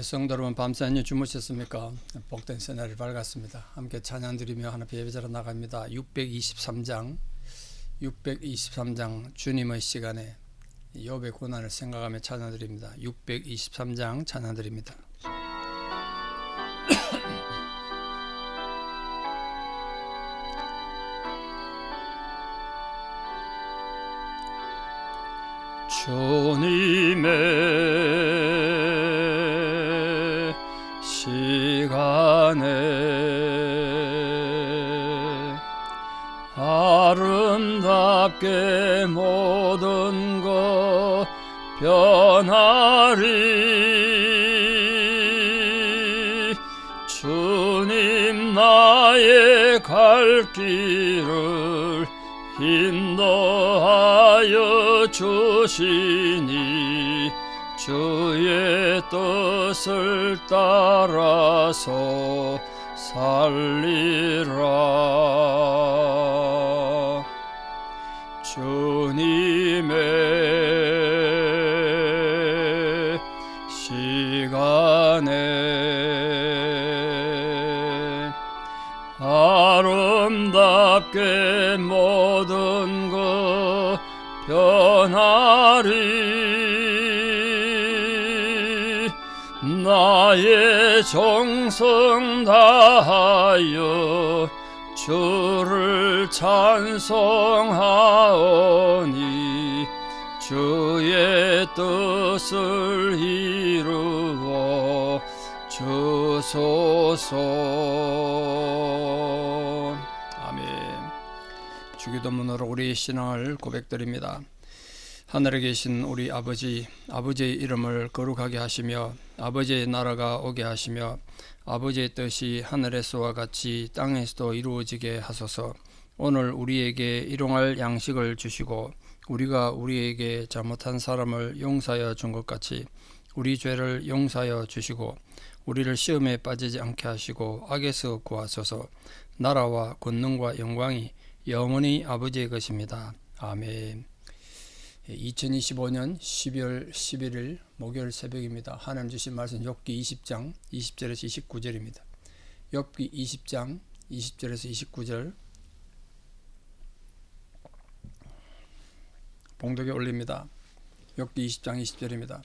성도 여러분, 밤새 안녕 주무셨습니까? 복된 새날이 밝았습니다. 함께 찬양 드리며 하나님 예배자로 나갑니다. 623장 주님의 시간에 욥의 고난을 생각하며 찬양 드립니다. 623장 찬양 드립니다. 주님의 시간에 아름답게 모든 것 변하리. 주님 나의 갈 길을 인도하여 주시니 주의 뜻을 따라서 살리라. 주님의 시간에 아름답게 모든 것 변하리. 나의 정성 다하여 주를 찬송하오니 주의 뜻을 이루어 주소서. 아멘. 주기도문으로 우리 신앙을 고백드립니다. 하늘에 계신 우리 아버지, 아버지의 이름을 거룩하게 하시며 아버지의 나라가 오게 하시며 아버지의 뜻이 하늘에서와 같이 땅에서도 이루어지게 하소서. 오늘 우리에게 일용할 양식을 주시고 우리가 우리에게 잘못한 사람을 용서하여 준 것 같이 우리 죄를 용서하여 주시고 우리를 시험에 빠지지 않게 하시고 악에서 구하소서. 나라와 권능과 영광이 영원히 아버지의 것입니다. 아멘. 2025년 12월 11일 목요일 새벽입니다. 하나님 주신 말씀 욥기 20장 20절에서 29절입니다. 욥기 20장 20절에서 29절 봉독에 올립니다. 욥기 20장 20절입니다.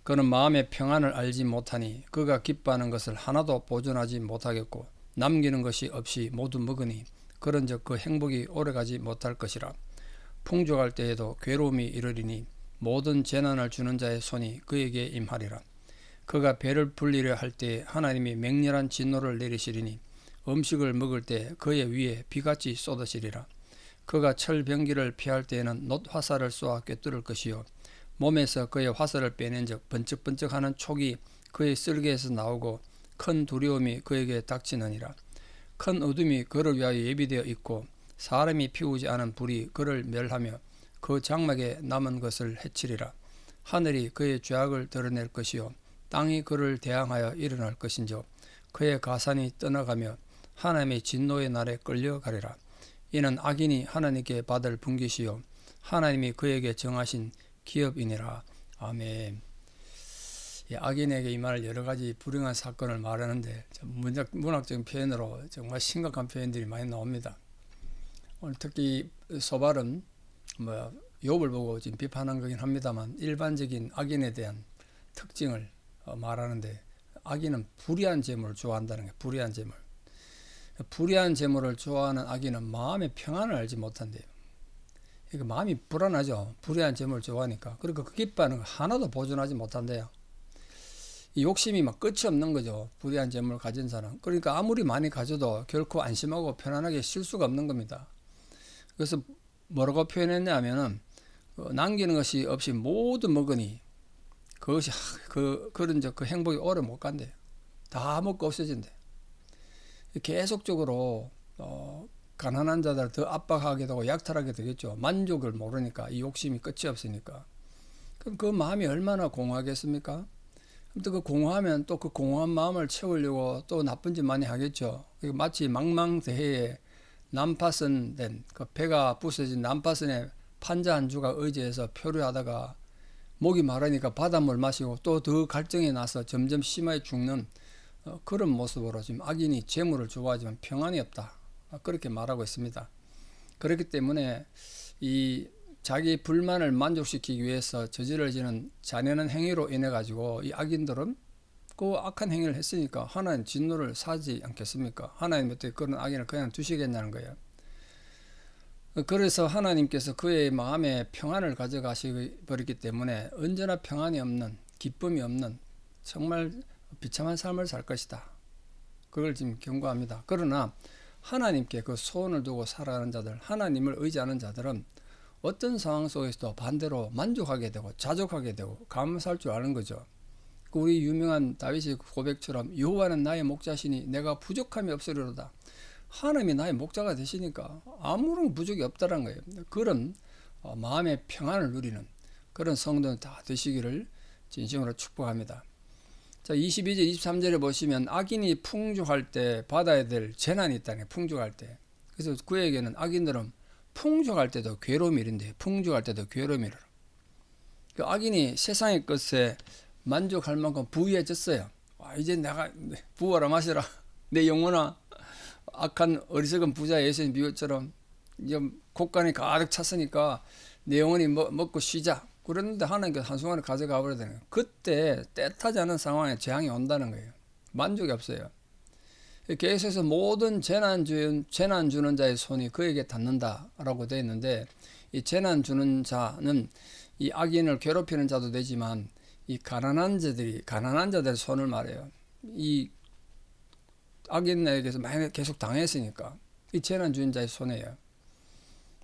그는 마음의 평안을 알지 못하니 그가 기뻐하는 것을 하나도 보존하지 못하겠고 남기는 것이 없이 모두 먹으니 그런즉 그 행복이 오래가지 못할 것이라. 풍족할 때에도 괴로움이 이르리니 모든 재난을 주는 자의 손이 그에게 임하리라. 그가 배를 불리려 할 때에 하나님이 맹렬한 진노를 내리시리니 음식을 먹을 때 그의 위에 비같이 쏟으시리라. 그가 철병기를 피할 때에는 놋화살을 쏘아 꿰뚫을 것이요 몸에서 그의 화살을 빼낸 적 번쩍번쩍하는 촉이 그의 쓸개에서 나오고 큰 두려움이 그에게 닥치느니라. 큰 어둠이 그를 위하여 예비되어 있고 사람이 피우지 않은 불이 그를 멸하며 그 장막에 남은 것을 해치리라. 하늘이 그의 죄악을 드러낼 것이요 땅이 그를 대항하여 일어날 것인즉 그의 가산이 떠나가며 하나님의 진노의 날에 끌려가리라. 이는 악인이 하나님께 받을 분깃이요 하나님이 그에게 정하신 기업이니라. 아멘. 악인에게 임할 여러 가지 불행한 사건을 말하는데 문학적인 표현으로 정말 심각한 표현들이 많이 나옵니다. 오늘 특히 소발은 욥을 보고 지금 비판한 거긴 합니다만 일반적인 악인에 대한 특징을 말하는데 악인은 불의한 재물을 좋아한다는 거예요. 불의한 재물. 불의한 재물을 좋아하는 악인은 마음의 평안을 알지 못한대요. 그러니까 마음이 불안하죠. 불의한 재물을 좋아하니까. 그리고 그 기뻐하는 거 하나도 보존하지 못한대요. 이 욕심이 막 끝이 없는 거죠. 불의한 재물을 가진 사람. 그러니까 아무리 많이 가져도 결코 안심하고 편안하게 쉴 수가 없는 겁니다. 그래서 뭐라고 표현했냐 하면은 남기는 것이 없이 모두 먹으니 그것이 그런 그 행복이 오래 못 간대요. 다 먹고 없어진대. 계속적으로 가난한 자들을 더 압박하게 되고 약탈하게 되겠죠. 만족을 모르니까 이 욕심이 끝이 없으니까. 그럼 그 마음이 얼마나 공허하겠습니까? 또 그 공허하면 또 그 공허한 마음을 채우려고 또 나쁜 짓 많이 하겠죠. 마치 망망대해에 난파선 된 그 배가 부서진 난파선에 판자 한 주가 의지해서 표류하다가 목이 마르니까 바닷물 마시고 또 더 갈증이 나서 점점 심하게 죽는 그런 모습으로 지금 악인이 재물을 좋아하지만 평안이 없다. 그렇게 말하고 있습니다. 그렇기 때문에 이 자기 불만을 만족시키기 위해서 저질러지는 잔인한 행위로 인해 가지고 이 악인들은 그 악한 행위를 했으니까 하나님 진노를 사지 않겠습니까? 하나님 어떻게 그런 악인을 그냥 두시겠냐는 거예요. 그래서 하나님께서 그의 마음에 평안을 가져가시버렸기 때문에 언제나 평안이 없는, 기쁨이 없는 정말 비참한 삶을 살 것이다. 그걸 지금 경고합니다. 그러나 하나님께 그 소원을 두고 살아가는 자들, 하나님을 의지하는 자들은 어떤 상황 속에서도 반대로 만족하게 되고 자족하게 되고 감사할 줄 아는 거죠. 우리 유명한 다윗의 고백처럼 여호와는 나의 목자시니 내가 부족함이 없으리로다. 하나님이 나의 목자가 되시니까 아무런 부족이 없다는 거예요. 그런 마음의 평안을 누리는 그런 성도는 다 되시기를 진심으로 축복합니다. 자, 22절, 23절에 보시면 악인이 풍족할 때 받아야 될 재난이 있다네, 풍족할 때. 그래서 그에게는 악인들은 풍족할 때도 괴로움이 이른데, 풍족할 때도 괴로움이 이르라. 그 악인이 세상의 것에 만족할 만큼 부유해졌어요. 이제 내가 부어라 마시라. 내 영혼아. 악한 어리석은 부자 예수님 비유처럼 이제 곡간이 가득 찼으니까 내 영혼이 먹고 쉬자. 그랬는데 하나님께서 한순간에 가져가 버려야 되는 거예요. 그때 때타지 않은 상황에 재앙이 온다는 거예요. 만족이 없어요. 계속해서 모든 재난 주는 자의 손이 그에게 닿는다라고 되어 있는데, 이 재난 주는 자는 이 악인을 괴롭히는 자도 되지만 이 가난한 자들의 손을 말해요. 이 악인에게서 많이 계속 당했으니까 이 재난 주는 자의 손이에요.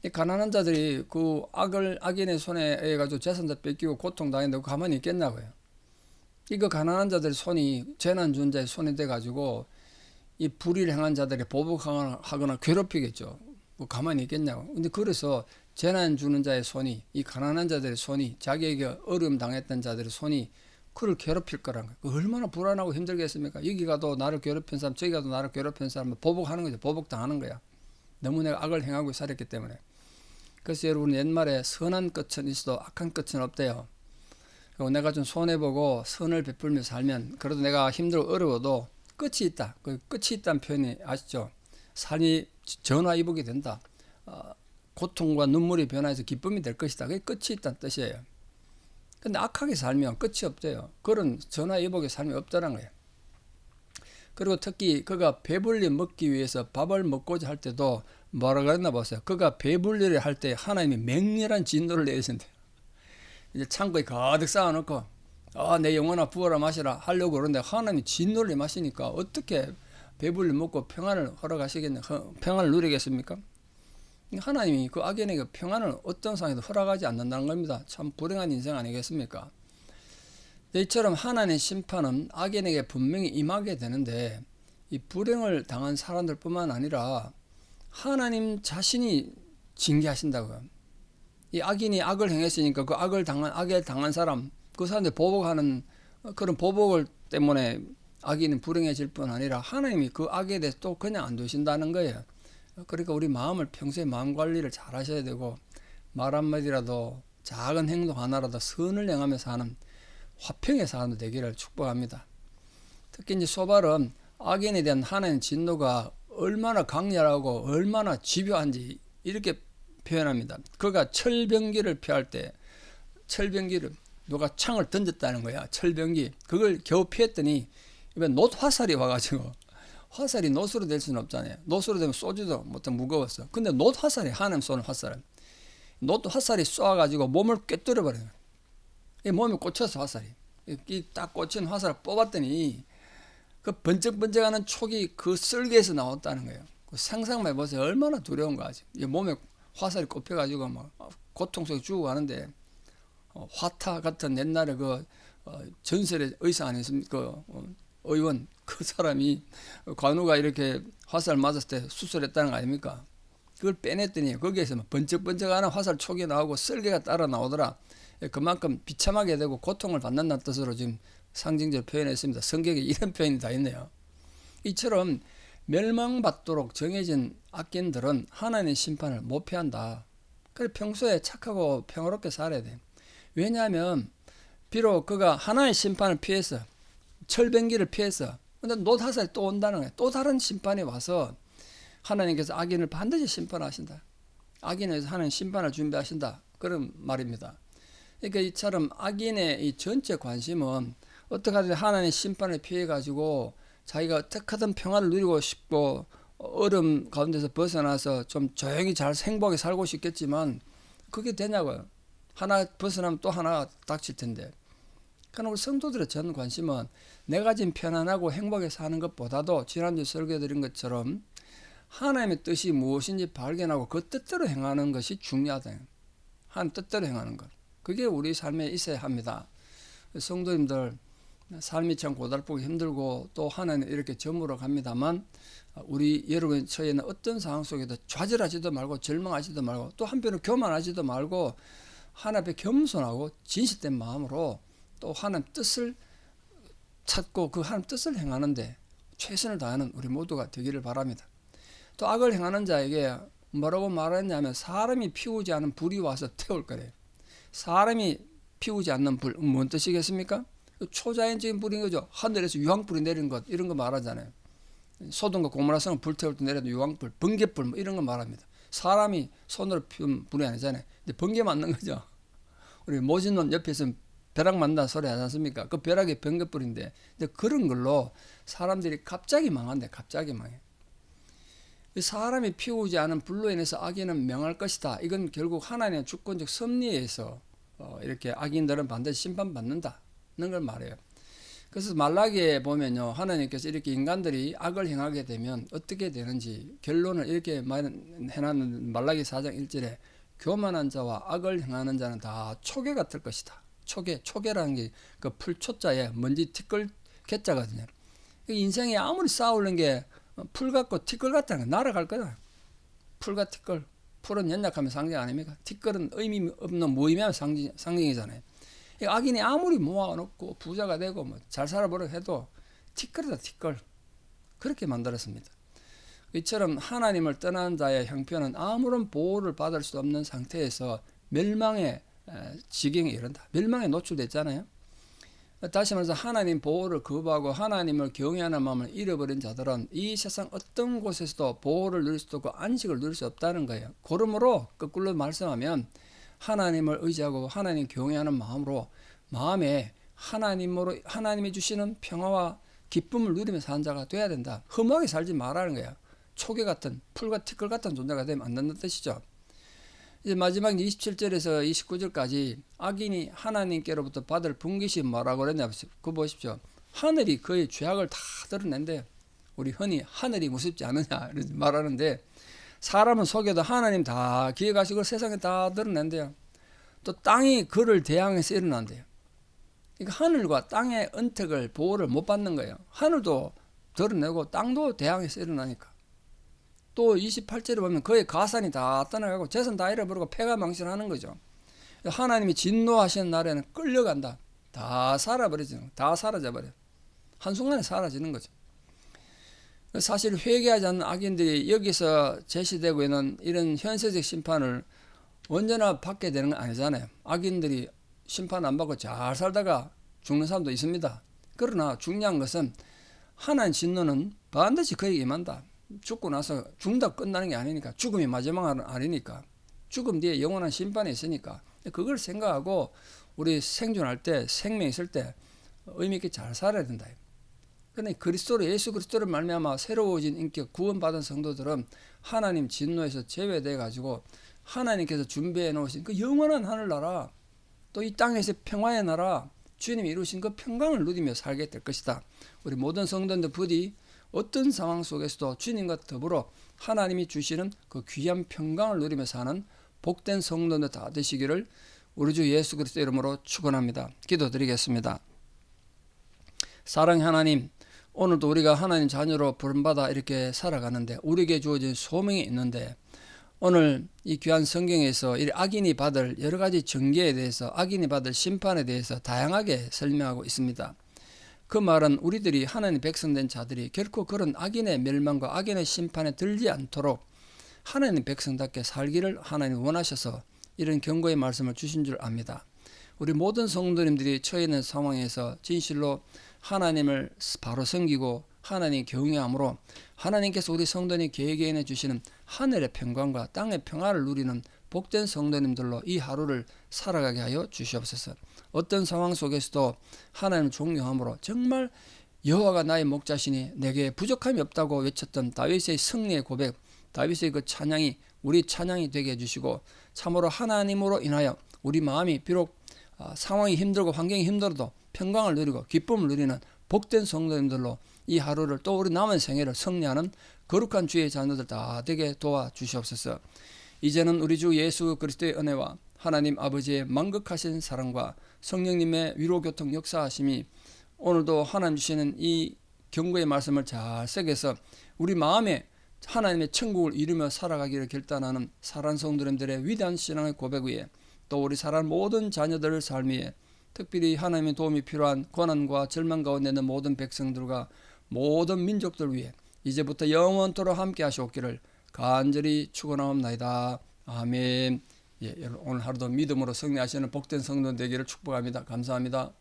이 가난한 자들이 그 악인의 손에 의해 가지고 재산도 뺏기고 고통당했는데 가만히 있겠냐고요. 이거 가난한 자들의 손이 재난 주는 자의 손이 돼 가지고 이 불의를 행한 자들이 보복하거나 괴롭히겠죠. 뭐 가만히 있겠냐고. 근데 그래서 재난 주는 자의 손이, 이 가난한 자들의 손이, 자기에게 어려움 당했던 자들의 손이 그를 괴롭힐 거란 거예요. 얼마나 불안하고 힘들겠습니까? 여기 가도 나를 괴롭힌 사람, 저기 가도 나를 괴롭힌 사람, 보복하는 거죠. 보복당하는 거야. 너무 내가 악을 행하고 살았기 때문에. 그래서 여러분, 옛말에 선한 끝은 있어도 악한 끝은 없대요. 그리고 내가 좀 손해보고 선을 베풀며 살면 그래도 내가 힘들고 어려워도 끝이 있다. 그 끝이 있다는 표현이 아시죠? 삶이 전화위복이 된다. 고통과 눈물이 변화해서 기쁨이 될 것이다. 그게 끝이 있다는 뜻이에요. 근데 악하게 살면 끝이 없대요. 그런 전화위복의 삶이 없다는 거예요. 그리고 특히 그가 배불리 먹기 위해서 밥을 먹고자 할 때도 뭐라 그랬나 보세요. 그가 배불리를 할 때 하나님이 맹렬한 진노를 내리신대요. 이제 창고에 가득 쌓아놓고 내 영혼아 부어라 마시라 하려고 그러는데 하나님이 진노를 마시니까 어떻게 배불리 먹고 평안을 허락하시겠냐, 평안을 누리겠습니까? 하나님이 그 악인에게 평안을 어떤 상황에도 허락하지 않는다는 겁니다. 참 불행한 인생 아니겠습니까? 이처럼 하나님의 심판은 악인에게 분명히 임하게 되는데, 이 불행을 당한 사람들 뿐만 아니라 하나님 자신이 징계하신다고요. 이 악인이 악을 행했으니까 그 악에 당한 사람, 그 사람들 보복하는 그런 보복을 때문에 악인은 불행해질 뿐 아니라 하나님이 그 악에 대해서 또 그냥 안 두신다는 거예요. 그러니까 우리 마음을 평소에 마음 관리를 잘 하셔야 되고, 말 한마디라도 작은 행동 하나라도 선을 행하며 사는 화평의 사람도 되기를 축복합니다. 특히 이제 소발은 악인에 대한 하나님의 진노가 얼마나 강렬하고 얼마나 집요한지 이렇게 표현합니다. 그가 철병기를 피할 때, 철병기를 누가 창을 던졌다는 거야. 철병기. 그걸 겨우 피했더니 이번 놋 화살이 와가지고, 화살이 놋으로 될 수는 없잖아요. 놋으로 되면 쏘지도 못해 무거웠어. 근데 놋 화살이, 하나님 쏘는 화살은 놋 화살이 쏘아가지고 몸을 꿰뚫어 버려요. 이 몸에 꽂혀서 화살이, 이 딱 꽂힌 화살을 뽑았더니 그 번쩍번쩍하는 촉이 그 쓸개에서 나왔다는 거예요. 그 상상만 해보세요. 얼마나 두려운가 하지. 이 몸에 화살이 꼽혀가지고 막 고통 속에 죽어가는데, 화타 같은 옛날에 그 전설의 의사 아니었습니까? 그 의원, 그 사람이 관우가 이렇게 화살 맞았을 때 수술했다는 거 아닙니까? 그걸 빼냈더니 거기에서 막 번쩍번쩍하는 화살 촉이 나오고 쓸개가 따라 나오더라. 그만큼 비참하게 되고 고통을 받는다는 뜻으로 지금 상징적으로 표현했습니다. 성경에 이런 표현이 다 있네요. 이처럼 멸망받도록 정해진 악인들은 하나님의 심판을 못 피한다. 그래서 평소에 착하고 평화롭게 살아야 돼. 왜냐하면 비록 그가 하나의 심판을 피했어. 철병기를 피했어. 근데 노다살이 또 온다는 거예요. 또 다른 심판이 와서 하나님께서 악인을 반드시 심판하신다. 악인에 대해서 하나님 심판을 준비하신다. 그런 말입니다. 그러니까 이처럼 악인의 이 전체 관심은 어떻게 하든 하나님의 심판을 피해가지고 자기가 어떻게든 평화를 누리고 싶고 얼음 가운데서 벗어나서 좀 조용히 잘 행복하게 살고 싶겠지만 그게 되냐고요. 하나 벗어나면 또 하나 닥칠 텐데. 그러나 우리 성도들의 전 관심은 내가 지금 편안하고 행복하게 사는 것보다도 지난주 설교드린 것처럼 하나님의 뜻이 무엇인지 발견하고 그 뜻대로 행하는 것이 중요하다. 하나님 뜻대로 행하는 것. 그게 우리 삶에 있어야 합니다. 성도님들 삶이 참 고달프고 힘들고 또 하나님 이렇게 저물어 갑니다만 우리 여러분 처해는 어떤 상황 속에도 좌절하지도 말고 절망하지도 말고 또 한편으로 교만하지도 말고 하나님 앞에 겸손하고 진실된 마음으로 또 하나님 뜻을 찾고 그 하나님 뜻을 행하는데 최선을 다하는 우리 모두가 되기를 바랍니다. 또 악을 행하는 자에게 뭐라고 말했냐면 사람이 피우지 않은 불이 와서 태울 거래요. 사람이 피우지 않는 불, 뭔 뜻이겠습니까? 초자연적인 불인 거죠. 하늘에서 유황불이 내리는 것, 이런 거 말하잖아요. 소돔과 고모라성을 불태울 때 내려도 유황불, 번개불 뭐 이런 거 말합니다. 사람이 손으로 피운 불이 아니잖아요. 근데 번개 맞는 거죠. 우리 모진론 옆에서 벼락 만다는 소리 하지 않습니까? 그 벼락이 번개불인데, 근데 그런 걸로 사람들이 갑자기 망한대. 갑자기 망해. 사람이 피우지 않은 불로 인해서 악인은 명할 것이다. 이건 결국 하나님의 주권적 섭리에 의해서 이렇게 악인들은 반드시 심판받는다는 걸 말해요. 그래서 말라기에 보면요, 하나님께서 이렇게 인간들이 악을 행하게 되면 어떻게 되는지 결론을 이렇게 해놨는 말라기 4장 1절에 교만한 자와 악을 행하는 자는 다 초계 같을 것이다. 초계라는 게 그 풀초자에 먼지 티끌 개자거든요. 인생에 아무리 쌓아올린 게 풀 같고 티끌 같다는 거 날아갈 거다. 풀과 티끌. 풀은 연약하면 상징 아닙니까? 티끌은 의미 없는 무의미한 상징이잖아요. 악인이 아무리 모아놓고 부자가 되고 뭐 잘 살아보려 해도 티끌이다, 티끌. 그렇게 만들었습니다. 이처럼 하나님을 떠난 자의 형편은 아무런 보호를 받을 수 없는 상태에서 멸망의 지경에 이른다. 멸망에 노출됐잖아요. 다시 말해서 하나님 보호를 거부하고 하나님을 경외하는 마음을 잃어버린 자들은 이 세상 어떤 곳에서도 보호를 누릴 수도 없고 안식을 누릴 수 없다는 거예요. 그러므로 거꾸로 말씀하면 하나님을 의지하고 하나님 경외하는 마음으로 마음에 하나님이 주시는 평화와 기쁨을 누리며 사는 자가 돼야 된다. 험하게 살지 말라는 거야. 초계 같은 풀과 티끌 같은 존재가 되면 안 된다는 뜻이죠. 이제 마지막 27절에서 29절까지 악인이 하나님께로부터 받을 분깃이 뭐라고 그랬냐, 그거 보십시오. 하늘이 그의 죄악을 다 드러낸대요. 우리 흔히 하늘이 무섭지 않느냐 이렇게 말하는데 사람은 속여도 하나님 다 기획하시고 세상에 다 드러낸대요. 또 땅이 그를 대항해서 일어난대요. 그러니까 하늘과 땅의 은택을 보호를 못 받는 거예요. 하늘도 드러내고 땅도 대항해서 일어나니까. 또 28절에 보면 그의 가산이 다 떠나가고 재산 다 잃어버리고 패가 망신하는 거죠. 하나님이 진노하시는 날에는 끌려간다. 다 살아버리죠. 다 사라져버려요. 한순간에 사라지는 거죠. 사실 회개하지 않는 악인들이 여기서 제시되고 있는 이런 현세적 심판을 언제나 받게 되는 건 아니잖아요. 악인들이 심판 안 받고 잘 살다가 죽는 사람도 있습니다. 그러나 중요한 것은 하나님 진노는 반드시 그에게 임한다. 죽고 나서 죽는다 끝나는 게 아니니까, 죽음이 마지막은 아니니까, 죽음 뒤에 영원한 심판이 있으니까 그걸 생각하고 우리 생존할 때, 생명 있을 때 의미 있게 잘 살아야 된다. 그런데 예수 그리스도를 말미암아 새로워진 인격, 구원받은 성도들은 하나님 진노에서 제외돼 가지고 하나님께서 준비해 놓으신 그 영원한 하늘나라, 또 이 땅에서 평화의 나라, 주님이 이루신 그 평강을 누리며 살게 될 것이다. 우리 모든 성도들 부디 어떤 상황 속에서도 주님과 더불어 하나님이 주시는 그 귀한 평강을 누리며 사는 복된 성도들 다 되시기를 우리 주 예수 그리스도 이름으로 축원합니다. 기도드리겠습니다. 사랑의 하나님, 오늘도 우리가 하나님 자녀로 부름받아 이렇게 살아가는데 우리에게 주어진 소명이 있는데 오늘 이 귀한 성경에서 이 악인이 받을 여러 가지 징계에 대해서, 악인이 받을 심판에 대해서 다양하게 설명하고 있습니다. 그 말은 우리들이 하나님 백성된 자들이 결코 그런 악인의 멸망과 악인의 심판에 들지 않도록 하나님 백성답게 살기를 하나님 원하셔서 이런 경고의 말씀을 주신 줄 압니다. 우리 모든 성도님들이 처해 있는 상황에서 진실로 하나님을 바로 섬기고 하나님 경외함으로 하나님께서 우리 성도님 개개인에 주시는 하늘의 평강과 땅의 평화를 누리는 복된 성도님들로 이 하루를 살아가게 하여 주시옵소서. 어떤 상황 속에서도 하나님을 존경함으로 정말 여호와가 나의 목자시니 내게 부족함이 없다고 외쳤던 다윗의 승리의 고백, 다윗의 그 찬양이 우리 찬양이 되게 해주시고, 참으로 하나님으로 인하여 우리 마음이 비록 상황이 힘들고 환경이 힘들어도 평강을 누리고 기쁨을 누리는 복된 성도님들로 이 하루를 또 우리 남은 생애를 승리하는 거룩한 주의 자녀들 다 되게 도와주시옵소서. 이제는 우리 주 예수 그리스도의 은혜와 하나님 아버지의 만극하신 사랑과 성령님의 위로교통 역사하심이 오늘도 하나님 주시는 이 경고의 말씀을 잘 새겨서 우리 마음에 하나님의 천국을 이루며 살아가기를 결단하는 사랑하는 성도님들의 위대한 신앙의 고백 위에, 또 우리 사랑하는 모든 자녀들의 삶 위에, 특별히 하나님의 도움이 필요한 고난과 절망 가운데 있는 모든 백성들과 모든 민족들 위해 이제부터 영원토록 함께 하시옵기를 간절히 축원하옵나이다. 아멘. 예, 오늘 하루도 믿음으로 승리하시는 복된 성도 되기를 축복합니다. 감사합니다.